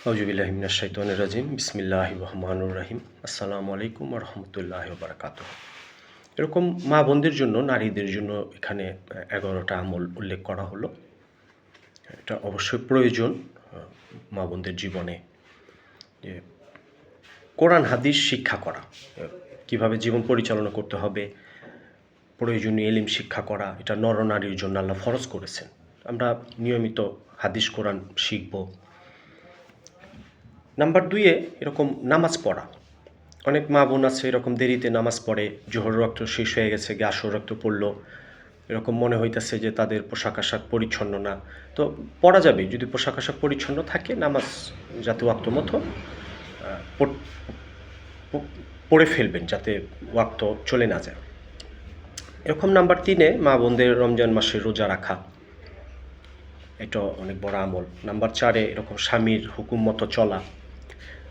আউযুবিল্লাহি মিনাশ শাইতানির রাজিম বিসমিল্লাহির রহমানির রহিম আসসালামু আলাইকুম ওয়া রাহমাতুল্লাহি ওয়া বারাকাতুহু। এরকম মা বোনদের জন্য নারীদের জন্য এখানে 11টা আমল উল্লেখ করা হলো। এটা অবশ্যই প্রয়োজন মা বোনদের জীবনে যে কোরআন হাদিস শিক্ষা করা, কিভাবে জীবন পরিচালনা করতে হবে, প্রয়োজনীয় ইলম শিক্ষা করা, এটা নর-নারীর জন্য আল্লাহ ফরজ করেছেন। আমরা নিয়মিত হাদিস কোরআন শিখব। নাম্বার 2 এরকম নামাজ পড়া। অনেক মা বোন আছে এরকম দেরিতে নামাজ পড়ে, জোহর রক্ত শেষ হয়ে গেছে, আসর রক্ত পড়লো, এরকম মনে হইতেছে যে তাদের পোশাক আশাক পরিচ্ছন্ন না। তো পড়া যাবে যদি পোশাক আশাক পরিচ্ছন্ন থাকে, নামাজ যাতে ওয়াক্ত মতো পড়ে ফেলবেন, যাতে ওয়াক্ত চলে না যায়। এরকম নাম্বার 3 মা বোনদের রমজান মাসে রোজা রাখা, এটা অনেক বড় আমল। নাম্বার 4 এরকম স্বামীর হুকুম মতো চলা।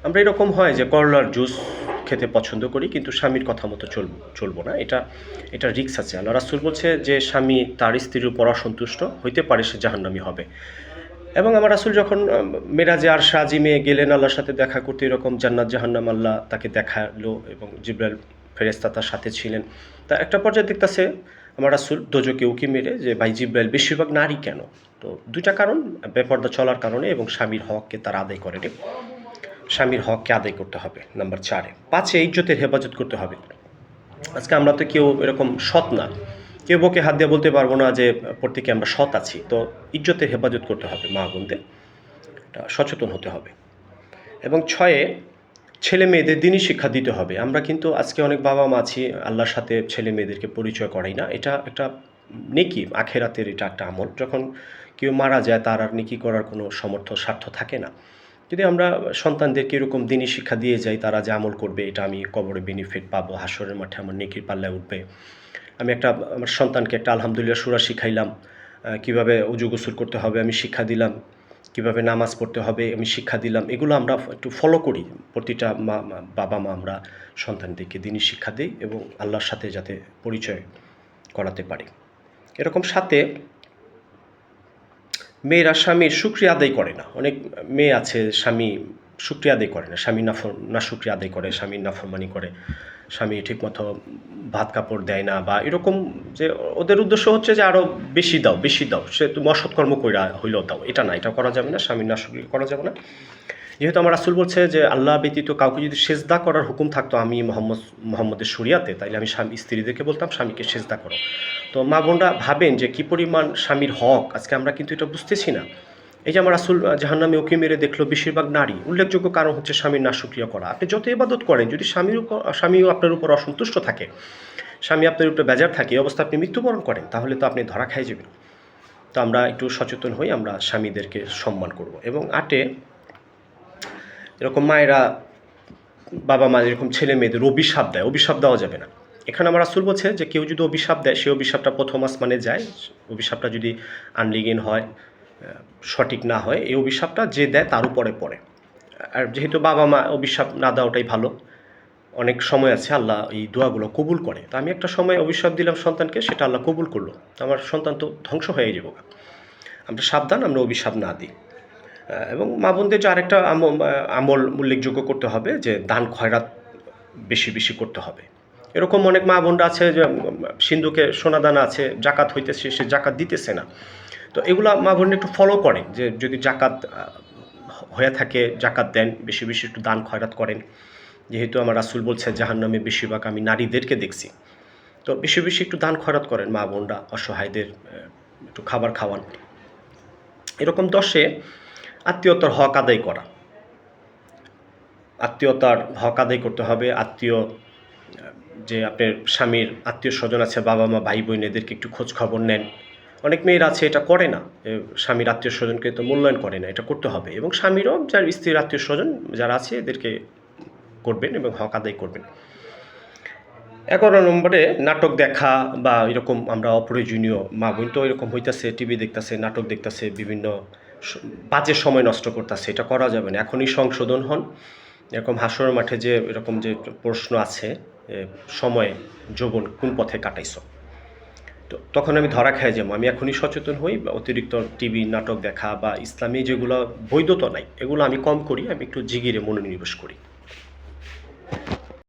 আমরা এরকম হয় যে করলার জুস খেতে পছন্দ করি কিন্তু স্বামীর কথা মতো চলবো না, এটা রিস্ক আছে। আল্লাহ রাসূল বলছে যে স্বামী তার স্ত্রীর উপর অসন্তুষ্ট হইতে পারে, সে জাহান্নামী হবে। এবং আমার রাসূল যখন মেরাজে আরশে আজিমে গেলেন আল্লাহর সাথে দেখা করতে, এরকম জান্নাত জাহান্নাম আল্লাহ তাকে দেখালো এবং জিবরাইল ফেরেশতা তার সাথে ছিলেন। তা একটা পর্যায়ে দেখতেছে আমার রাসূল দোজকে উকি মেরে যে ভাই জিবরাইল বেশিরভাগ নারী কেন? তো দুইটা কারণ, বেপরদা চলার কারণে এবং স্বামীর হককে তারা আদায় করেনি। স্বামীর হককে আদায় করতে হবে নাম্বার 4 5 ইজ্জতের হেফাজত করতে হবে। আজকে আমরা তো কেউ এরকম সৎ না, কেউ বুকে হাত দিয়ে বলতে পারবো না যে প্রত্যেকে আমরা সৎ আছি। তো ইজ্জতের হেফাজত করতে হবে, মা বোনদের সচেতন হতে হবে। এবং 6 ছেলে মেয়েদের দিনই শিক্ষা দিতে হবে। আমরা কিন্তু আজকে অনেক বাবা মা আছি আল্লাহর সাথে ছেলে মেয়েদেরকে পরিচয় করাই না। এটা একটা নেকি, আখেরাতের এটা একটা আমল। যখন কেউ মারা যায় তার আর নেকি করার কোনো স্বার্থ থাকে না। যদি আমরা সন্তানদেরকে এরকম দিনই শিক্ষা দিয়ে যাই, তারা যে আমল করবে, এটা আমি কবরে বেনিফিট পাবো, হাসরের মাঠে আমার নেকির পাল্লায় উঠবে। আমি আমার সন্তানকে একটা আলহামদুলিল্লাহ সূরা শিখাইলাম, কীভাবে ওযু গোসল করতে হবে আমি শিক্ষা দিলাম, কীভাবে নামাজ পড়তে হবে আমি শিক্ষা দিলাম। এগুলো আমরা একটু ফলো করি। প্রতিটা বাবা মা আমরা সন্তানদেরকে দিনই শিক্ষা দিই এবং আল্লাহর সাথে যাতে পরিচয় করাতে পারি। এরকম সাথে মেয়েরা স্বামীর শুকরিয়া আদায় করে না। অনেক মেয়ে আছে স্বামী শুকরিয়া আদায় করে না, স্বামী নাশুকরিয়া আদায় করে, স্বামীর নাফরমানি করে, স্বামী ঠিকমতো ভাত কাপড় দেয় না, বা এরকম যে ওদের উদ্দেশ্য হচ্ছে যে আরও বেশি দাও বেশি দাও, সে তুমি অসৎকর্ম কইরা হইলেও দাও। এটা না, এটা করা যাবে না, স্বামীর নাশুকরি করা যাবে না। যেহেতু আমার রাসূল বলছে যে আল্লাহ ব্যতীত কাউকে যদি সেজদা করার হুকুম থাকতো আমি মুহাম্মদের শরিয়াতে, তাইলে আমি স্ত্রীদেরকে বলতাম স্বামীকে সেজদা করো। তো মা বোনরা ভাবেন যে কী পরিমাণ স্বামীর হক, আজকে আমরা কিন্তু এটা বুঝতেছি না। এই যে আমার রাসূল জাহান্নামে উকি মেরে দেখলো বেশিরভাগ নারী, উল্লেখযোগ্য কারণ হচ্ছে স্বামীর নাশুকরিয়া করা। আপনি যত ইবাদত করেন, যদি স্বামীও আপনার উপর অসন্তুষ্ট থাকে, স্বামী আপনার উপরে বেজার থাকে, এই অবস্থা আপনি মৃত্যুবরণ করেন, তাহলে তো আপনি ধরা খাই যাবেন। তো আমরা একটু সচেতন হই, আমরা স্বামীদেরকে সম্মান করব। এবং 8 এরকম মায়েরা, বাবা মা এরকম ছেলে মেয়েদের অভিশাপ দেয়, অভিশাপ দেওয়া যাবে না। এখানে আমার রাসূল বলছে যে কেউ যদি অভিশাপ দেয়, সেই অভিশাপটা প্রথম আসমানে যায়। অভিশাপটা যদি আনলিগিন হয়, সঠিক না হয়, এই অভিশাপটা যে দেয় তার উপরে পড়ে। আর যেহেতু বাবা মা অভিশাপ না দেওয়াটাই ভালো, অনেক সময় আছে আল্লাহ এই দোয়াগুলো কবুল করে। তো আমি একটা সময় অভিশাপ দিলাম সন্তানকে, সেটা আল্লাহ কবুল করলো, আমার সন্তান তো ধ্বংস হয়ে যাব। আমরা সাবধান, আমরা অভিশাপ না দিই। এবং মা বোনদের যে আরেকটা আমল উল্লেখযোগ্য করতে হবে যে দান খয়রাত বেশি বেশি করতে হবে। এরকম অনেক মা বোনরা আছে যে সিন্ধুকে সোনা দানা আছে, জাকাত হইতেছে, সে জাকাত দিতেছে না। তো এগুলা মা বোন একটু ফলো করেন যে যদি জাকাত হয়ে থাকে জাকাত দেন, বেশি বেশি একটু দান খয়রাত করেন। যেহেতু আমার রাসূল বলছে জাহান্নামে বেশিরভাগ আমি নারীদেরকে দেখছি, তো বেশি বেশি একটু দান খয়রাত করেন মা বোনরা, অসহায়দের একটু খাবার খাওয়ান। এরকম 10 আত্মীয়তার হক আদায় করা, আত্মীয়তার হক আদায় করতে হবে। যে আপনার স্বামীর আত্মীয় স্বজন আছে, বাবা মা ভাই বোন, এদেরকে একটু খোঁজ খবর নেন। অনেক মেয়েরা আছে এটা করে না, স্বামীর আত্মীয় স্বজনকে তো মূল্যায়ন করে না, এটা করতে হবে। এবং স্বামীরও যার স্ত্রীর আত্মীয় স্বজন যারা আছে এদেরকে করবেন এবং হক আদায় করবেন। 11 নম্বরে নাটক দেখা বা এরকম আমরা অপ্রয়োজনীয়, মা বোন তো এরকম হইতেছে, টিভি দেখতেছে, নাটক দেখতেছে, বিভিন্ন বাজে সময় নষ্ট করতেছে, এটা করা যাবে না, এখনই সংশোধন হন। এরকম হাসরের মাঠে যে এরকম যে প্রশ্ন আছে, সময় যৌবন কোন পথে কাটাইছো, তো তখন আমি ধরা খাই যাবো। আমি এখনই সচেতন হই বা অতিরিক্ত টিভি নাটক দেখা বা ইসলামী যেগুলো বৈধতা নাই এগুলো আমি কম করি, আমি একটু জিগিরে মনোনিবেশ করি।